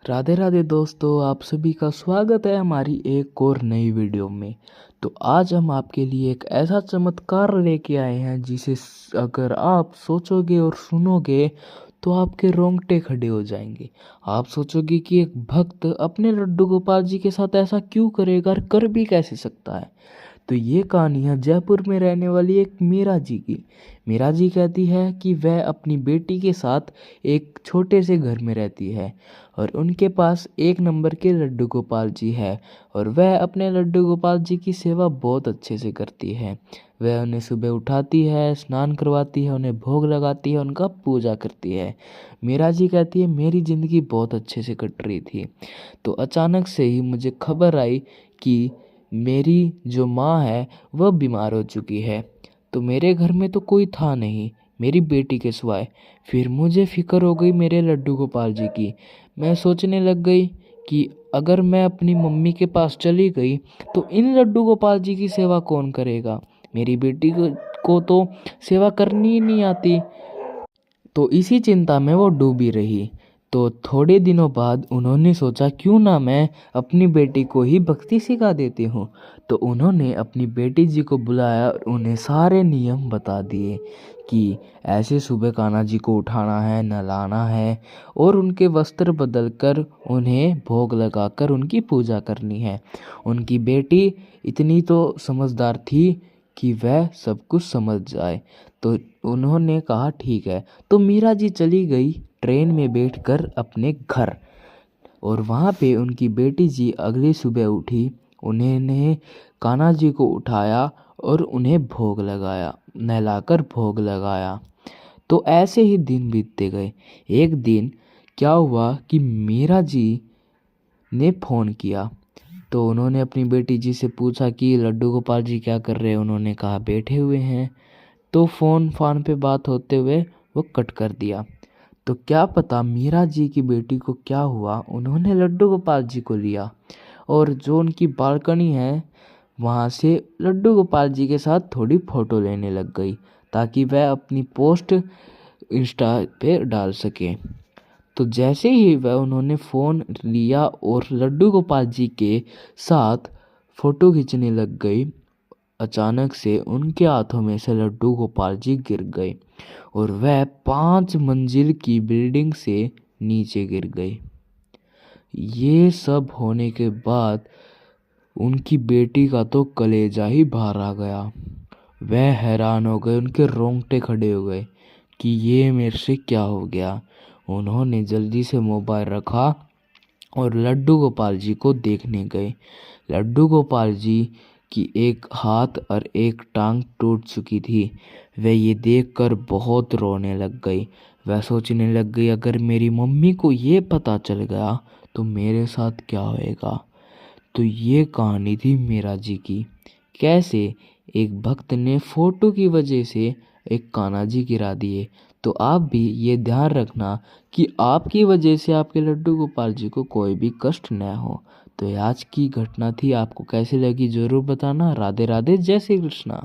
राधे राधे दोस्तों, आप सभी का स्वागत है हमारी एक और नई वीडियो में। तो आज हम आपके लिए एक ऐसा चमत्कार लेके आए हैं जिसे अगर आप सोचोगे और सुनोगे तो आपके रोंगटे खड़े हो जाएंगे। आप सोचोगे कि एक भक्त अपने लड्डू गोपाल जी के साथ ऐसा क्यों करेगा और कर भी कैसे सकता है। तो ये कहानी है जयपुर में रहने वाली एक मीरा जी की। मीरा जी कहती है कि वह अपनी बेटी के साथ एक छोटे से घर में रहती है और उनके पास एक नंबर के लड्डू गोपाल जी है और वह अपने लड्डू गोपाल जी की सेवा बहुत अच्छे से करती है। वह उन्हें सुबह उठाती है, स्नान करवाती है, उन्हें भोग लगाती है, उनका पूजा करती है। मीरा जी कहती है मेरी ज़िंदगी बहुत अच्छे से कट रही थी, तो अचानक से ही मुझे खबर आई कि मेरी जो माँ है वह बीमार हो चुकी है। तो मेरे घर में तो कोई था नहीं मेरी बेटी के सिवाय। फिर मुझे फिक्र हो गई मेरे लड्डू गोपाल जी की। मैं सोचने लग गई कि अगर मैं अपनी मम्मी के पास चली गई तो इन लड्डू गोपाल जी की सेवा कौन करेगा। मेरी बेटी को तो सेवा करनी ही नहीं आती। तो इसी चिंता में वो डूबी रही। तो थोड़े दिनों बाद उन्होंने सोचा क्यों ना मैं अपनी बेटी को ही भक्ति सिखा देती हूँ। तो उन्होंने अपनी बेटी जी को बुलाया और उन्हें सारे नियम बता दिए कि ऐसे सुबह कान्हा जी को उठाना है, नहलाना है और उनके वस्त्र बदलकर उन्हें भोग लगाकर उनकी पूजा करनी है। उनकी बेटी इतनी तो समझदार थी कि वह सब कुछ समझ जाए। तो उन्होंने कहा ठीक है। तो मीरा जी चली गई ट्रेन में बैठकर अपने घर और वहाँ पे उनकी बेटी जी अगली सुबह उठी। उन्होंने कान्हा जी को उठाया और उन्हें भोग लगाया, नहलाकर भोग लगाया। तो ऐसे ही दिन बीतते गए। एक दिन क्या हुआ कि मीरा जी ने फ़ोन किया। तो उन्होंने अपनी बेटी जी से पूछा कि लड्डू गोपाल जी क्या कर रहे हैं। उन्होंने कहा बैठे हुए हैं। तो फ़ोन पे बात होते हुए वो कट कर दिया। तो क्या पता मीरा जी की बेटी को क्या हुआ, उन्होंने लड्डू गोपाल जी को लिया और जो उनकी बालकनी है वहाँ से लड्डू गोपाल जी के साथ थोड़ी फ़ोटो लेने लग गई ताकि वह अपनी पोस्ट इंस्टा पे डाल सके। तो जैसे ही वह उन्होंने फ़ोन लिया और लड्डू गोपाल जी के साथ फ़ोटो खींचने लग गई, अचानक से उनके हाथों में से लड्डू गोपाल जी गिर गए और वह 5 मंजिल की बिल्डिंग से नीचे गिर गए। ये सब होने के बाद उनकी बेटी का तो कलेजा ही बाहर आ गया। वह हैरान हो गए, उनके रोंगटे खड़े हो गए कि ये मेरे से क्या हो गया। उन्होंने जल्दी से मोबाइल रखा और लड्डू गोपाल जी को देखने गए। लड्डू गोपाल जी की एक हाथ और एक टांग टूट चुकी थी। वह ये देखकर बहुत रोने लग गई। वह सोचने लग गई अगर मेरी मम्मी को ये पता चल गया तो मेरे साथ क्या होएगा। तो ये कहानी थी मीरा जी की, कैसे एक भक्त ने फोटो की वजह से एक कान्हा जी गिरा दिए। तो आप भी ये ध्यान रखना कि आपकी वजह से आपके लड्डू गोपाल जी को कोई भी कष्ट न हो। तो ये आज की घटना थी, आपको कैसी लगी ज़रूर बताना। राधे राधे, जय श्री कृष्णा।